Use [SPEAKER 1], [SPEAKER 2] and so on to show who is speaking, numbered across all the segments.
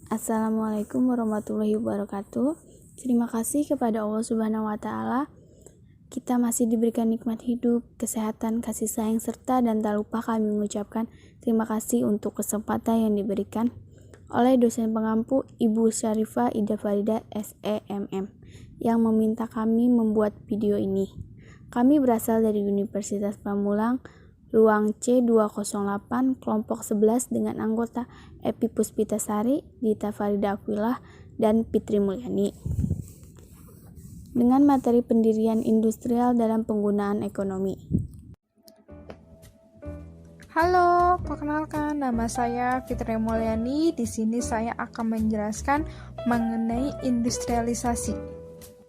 [SPEAKER 1] Assalamualaikum warahmatullahi wabarakatuh. Terima kasih kepada Allah Subhanahu wa Ta'ala. Kita masih diberikan nikmat hidup, kesehatan, kasih sayang, serta dan tak lupa kami mengucapkan terima kasih untuk kesempatan yang diberikan oleh dosen pengampu Ibu Syarifah Ida Farida SEMM yang meminta kami membuat video ini. Kami berasal dari Universitas Pamulang, ruang C208, kelompok 11 dengan anggota Epi Puspitasari, Dita Farida Aquila, dan Fitri Mulyani. Dengan materi pendirian industrial dalam penggunaan ekonomi.
[SPEAKER 2] Halo, perkenalkan nama saya Fitri Mulyani. Di sini saya akan menjelaskan mengenai industrialisasi.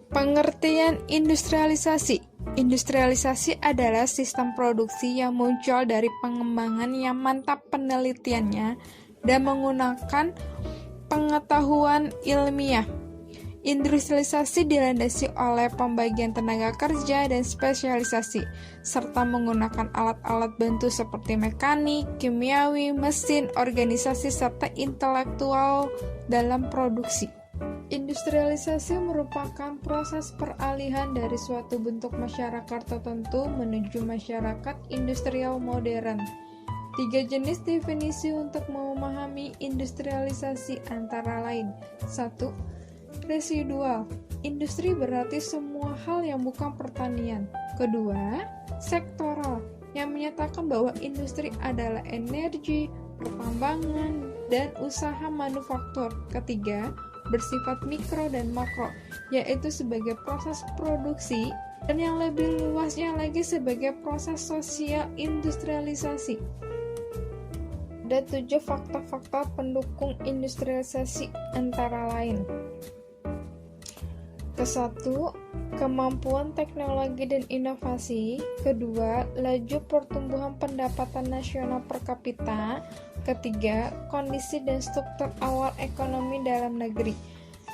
[SPEAKER 2] Pengertian industrialisasi. Industrialisasi adalah sistem produksi yang muncul dari pengembangan yang mantap penelitiannya dan menggunakan pengetahuan ilmiah. Industrialisasi dilandasi oleh pembagian tenaga kerja dan spesialisasi, serta menggunakan alat-alat bantu seperti mekanik, kimiawi, mesin, organisasi, serta intelektual dalam produksi. Industrialisasi merupakan proses peralihan dari suatu bentuk masyarakat tertentu menuju masyarakat industrial modern. 3 jenis definisi untuk memahami industrialisasi antara lain. 1. Residual. Industri berarti semua hal yang bukan pertanian. Kedua, sektoral, yang menyatakan bahwa industri adalah energi, pertambangan, dan usaha manufaktur. Ketiga, bersifat mikro dan makro, yaitu sebagai proses produksi, dan yang lebih luasnya lagi sebagai proses sosial industrialisasi. Ada 7 faktor-faktor pendukung industrialisasi antara lain. Ke-1, kemampuan teknologi dan inovasi. Kedua, laju pertumbuhan pendapatan nasional per kapita. Ketiga, kondisi dan struktur awal ekonomi dalam negeri.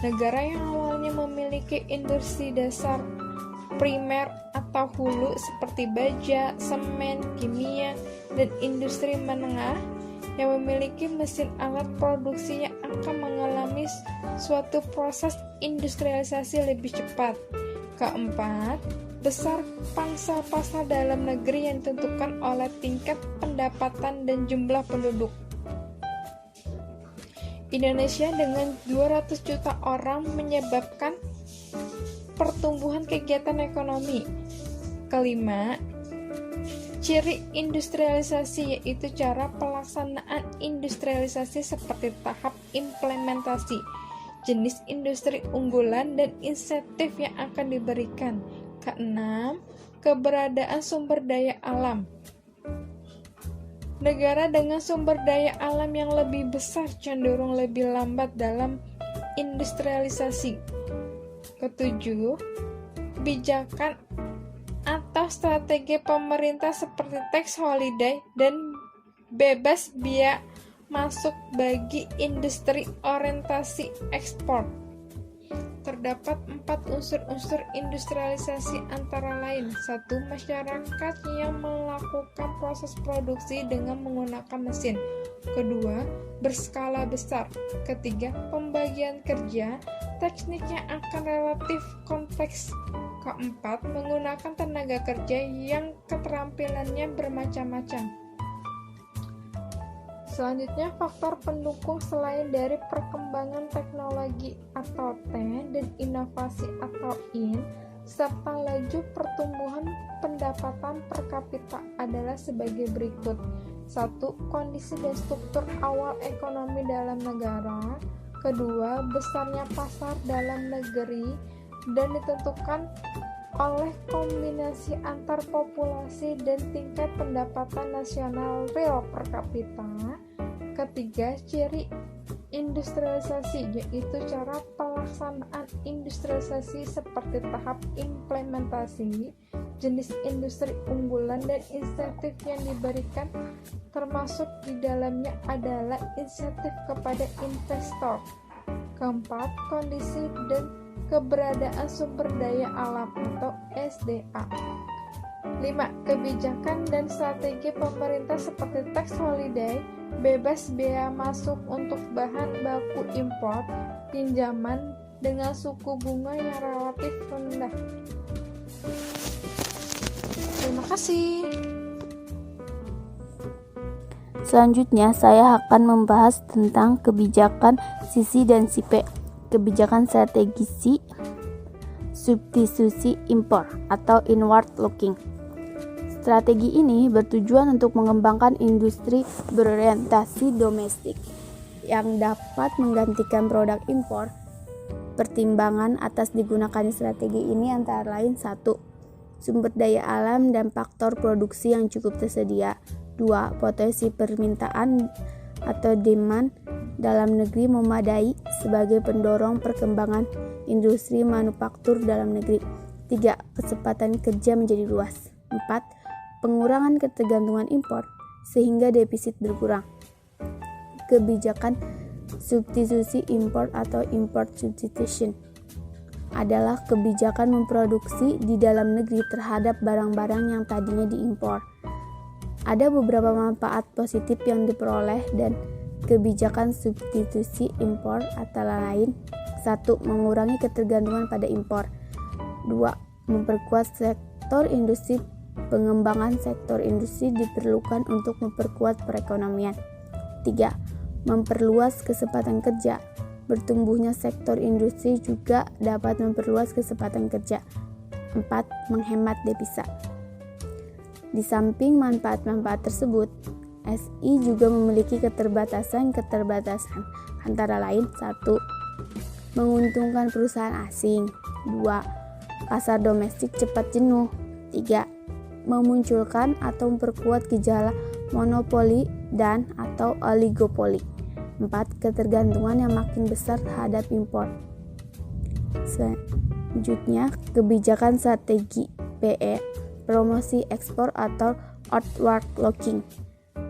[SPEAKER 2] Negara yang awalnya memiliki industri dasar primer atau hulu seperti baja, semen, kimia, dan industri menengah yang memiliki mesin alat produksi yang akan mengalami suatu proses industrialisasi lebih cepat. Keempat, besar pangsa pasar dalam negeri yang ditentukan oleh tingkat pendapatan dan jumlah penduduk. Indonesia dengan 200 juta orang menyebabkan pertumbuhan kegiatan ekonomi. Kelima, ciri industrialisasi yaitu cara pelaksanaan industrialisasi seperti tahap implementasi, jenis industri unggulan, dan insentif yang akan diberikan. Keenam, keberadaan sumber daya alam. Negara dengan sumber daya alam yang lebih besar cenderung lebih lambat dalam industrialisasi. Ketujuh, kebijakan atau strategi pemerintah seperti tax holiday dan bebas biaya masuk bagi industri orientasi ekspor. Terdapat 4 unsur-unsur industrialisasi antara lain. 1. Masyarakat yang melakukan proses produksi dengan menggunakan mesin. Kedua, berskala besar. Ketiga, pembagian kerja, teknik yang akan relatif kompleks. Keempat, menggunakan tenaga kerja yang keterampilannya bermacam-macam. Selanjutnya, faktor pendukung selain dari perkembangan teknologi atau T dan inovasi atau IN, serta laju pertumbuhan pendapatan per kapita adalah sebagai berikut. 1. Kondisi dan struktur awal ekonomi dalam negara. Kedua, besarnya pasar dalam negeri dan ditentukan oleh kombinasi antar populasi dan tingkat pendapatan nasional real per kapita. Ketiga, ciri industrialisasi yaitu cara pelaksanaan industrialisasi seperti tahap implementasi, jenis industri unggulan, dan insentif yang diberikan, termasuk di dalamnya adalah insentif kepada investor. Keempat, kondisi dan keberadaan sumber daya alam atau SDA. 5. Kebijakan dan strategi pemerintah seperti tax holiday bebas biaya masuk untuk bahan baku impor, pinjaman dengan suku bunga yang relatif rendah. Terima kasih.
[SPEAKER 1] Selanjutnya, saya akan membahas tentang kebijakan sisi dan SIP. Kebijakan strategi substitusi impor atau inward looking. Strategi ini bertujuan untuk mengembangkan industri berorientasi domestik yang dapat menggantikan produk impor. Pertimbangan atas digunakannya strategi ini antara lain 1. Sumber daya alam dan faktor produksi yang cukup tersedia. 2. Potensi permintaan atau demand dalam negeri memadai sebagai pendorong perkembangan industri manufaktur dalam negeri. 3. Kesempatan kerja menjadi luas. 4. Pengurangan ketergantungan impor sehingga defisit berkurang. Kebijakan substitusi impor atau import substitution adalah kebijakan memproduksi di dalam negeri terhadap barang-barang yang tadinya diimpor. Ada beberapa manfaat positif yang diperoleh dan kebijakan substitusi impor antara lain 1. Mengurangi ketergantungan pada impor. 2. Memperkuat sektor industri. Pengembangan sektor industri diperlukan untuk memperkuat perekonomian. 3. Memperluas kesempatan kerja. Bertumbuhnya sektor industri juga dapat memperluas kesempatan kerja. 4. Menghemat devisa. Di samping manfaat-manfaat tersebut, SI juga memiliki keterbatasan antara lain 1. Menguntungkan perusahaan asing. 2. Pasar domestik cepat jenuh. 3. Memunculkan atau memperkuat gejala monopoli dan atau oligopoli. 4. Ketergantungan yang makin besar terhadap impor. Selanjutnya, kebijakan strategi PE, promosi ekspor atau outward looking.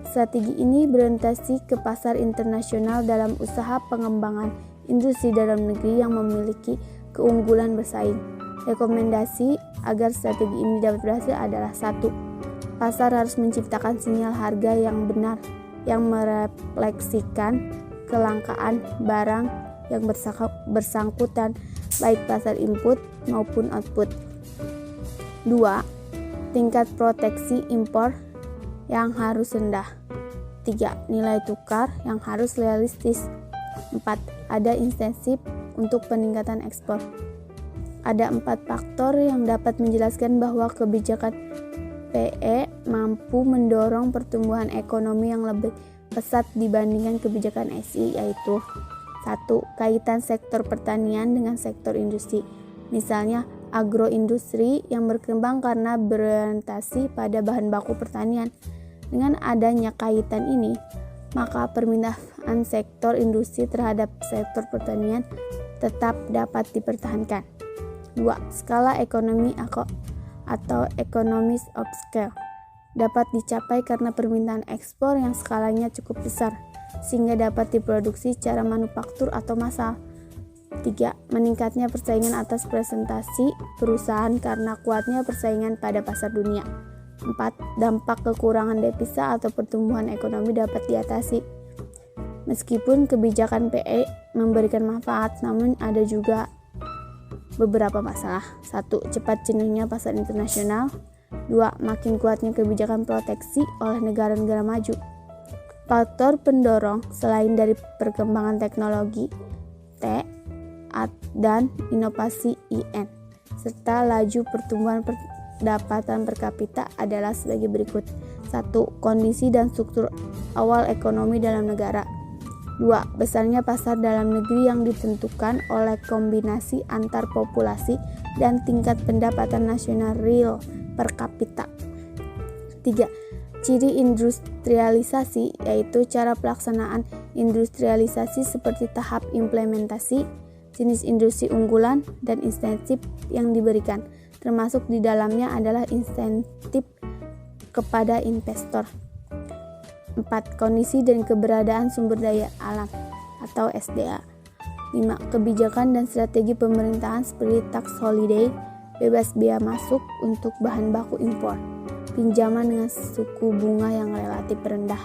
[SPEAKER 1] Strategi ini berorientasi ke pasar internasional dalam usaha pengembangan industri dalam negeri yang memiliki keunggulan bersaing. Rekomendasi agar strategi ini dapat berhasil adalah 1. Pasar harus menciptakan sinyal harga yang benar yang merefleksikan kelangkaan barang yang bersangkutan baik pasar input maupun output. 2. Tingkat proteksi impor yang harus rendah. 3. Nilai tukar yang harus realistis. 4. Ada insentif untuk peningkatan ekspor. Ada 4 faktor yang dapat menjelaskan bahwa kebijakan PE mampu mendorong pertumbuhan ekonomi yang lebih pesat dibandingkan kebijakan SI, yaitu 1. Kaitan sektor pertanian dengan sektor industri. Misalnya, agroindustri yang berkembang karena berorientasi pada bahan baku pertanian. Dengan adanya kaitan ini, maka permintaan sektor industri terhadap sektor pertanian tetap dapat dipertahankan. 2. Skala ekonomi atau economies of scale dapat dicapai karena permintaan ekspor yang skalanya cukup besar, sehingga dapat diproduksi secara manufaktur atau massal. 3. Meningkatnya persaingan atas presentasi perusahaan karena kuatnya persaingan pada pasar dunia. 4. Dampak kekurangan devisa atau pertumbuhan ekonomi dapat diatasi. Meskipun kebijakan PE memberikan manfaat, namun ada juga beberapa masalah. 1. Cepat jenuhnya pasar internasional. 2. Makin kuatnya kebijakan proteksi oleh negara-negara maju. Faktor pendorong selain dari perkembangan teknologi T dan inovasi IN serta laju pertumbuhan pendapatan per kapita adalah sebagai berikut. 1. Kondisi dan struktur awal ekonomi dalam negara. 2. Besarnya pasar dalam negeri yang ditentukan oleh kombinasi antar populasi dan tingkat pendapatan nasional real per kapita. 3. Ciri industrialisasi, yaitu cara pelaksanaan industrialisasi seperti tahap implementasi, jenis industri unggulan, dan insentif yang diberikan, termasuk di dalamnya adalah insentif kepada investor. 4. Kondisi dan keberadaan sumber daya alam atau SDA. 5. Kebijakan dan strategi pemerintahan seperti tax holiday, bebas biaya masuk untuk bahan baku impor, pinjaman dengan suku bunga yang relatif rendah.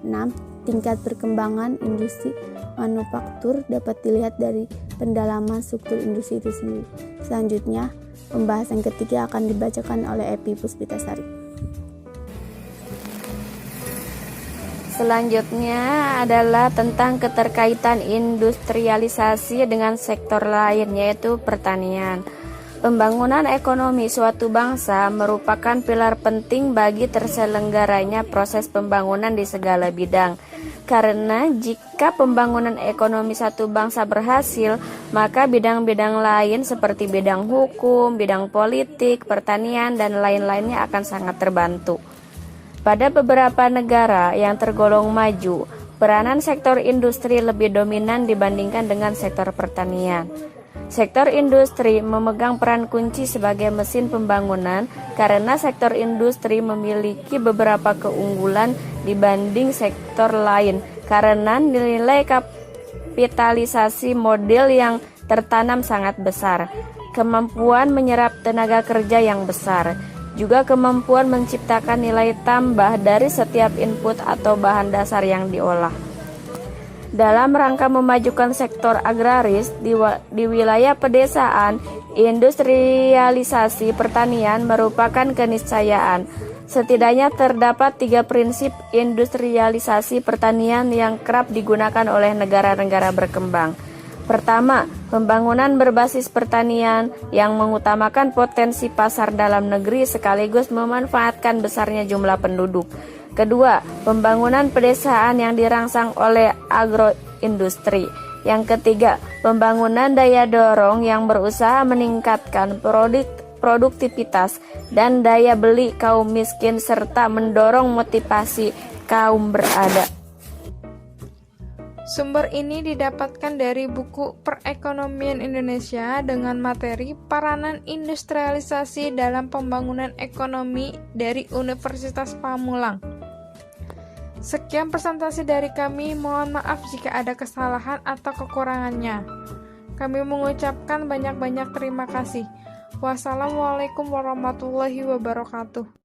[SPEAKER 1] 6. tingkat perkembangan industri manufaktur dapat dilihat dari pendalaman struktur industri itu sendiri. Selanjutnya, pembahasan ketiga akan dibacakan oleh Epi Puspitasari.
[SPEAKER 3] Selanjutnya adalah tentang keterkaitan industrialisasi dengan sektor lain, yaitu pertanian. Pembangunan ekonomi suatu bangsa merupakan pilar penting bagi terselenggaranya proses pembangunan di segala bidang. Karena jika pembangunan ekonomi satu bangsa berhasil, maka bidang-bidang lain seperti bidang hukum, bidang politik, pertanian, dan lain-lainnya akan sangat terbantu. Pada beberapa negara yang tergolong maju, peranan sektor industri lebih dominan dibandingkan dengan sektor pertanian. Sektor industri memegang peran kunci sebagai mesin pembangunan karena sektor industri memiliki beberapa keunggulan dibanding sektor lain karena nilai kapitalisasi modal yang tertanam sangat besar, kemampuan menyerap tenaga kerja yang besar, juga kemampuan menciptakan nilai tambah dari setiap input atau bahan dasar yang diolah. Dalam rangka memajukan sektor agraris di wilayah pedesaan, industrialisasi pertanian merupakan keniscayaan. Setidaknya terdapat 3 prinsip industrialisasi pertanian yang kerap digunakan oleh negara-negara berkembang. Pertama, pembangunan berbasis pertanian yang mengutamakan potensi pasar dalam negeri sekaligus memanfaatkan besarnya jumlah penduduk. Kedua, pembangunan pedesaan yang dirangsang oleh agroindustri. Yang ketiga, pembangunan daya dorong yang berusaha meningkatkan produktivitas dan daya beli kaum miskin serta mendorong motivasi kaum berada.
[SPEAKER 2] Sumber ini didapatkan dari buku Perekonomian Indonesia dengan materi Peranan Industrialisasi dalam Pembangunan Ekonomi dari Universitas Pamulang. Sekian presentasi dari kami, mohon maaf jika ada kesalahan atau kekurangannya. Kami mengucapkan banyak-banyak terima kasih. Wassalamualaikum warahmatullahi wabarakatuh.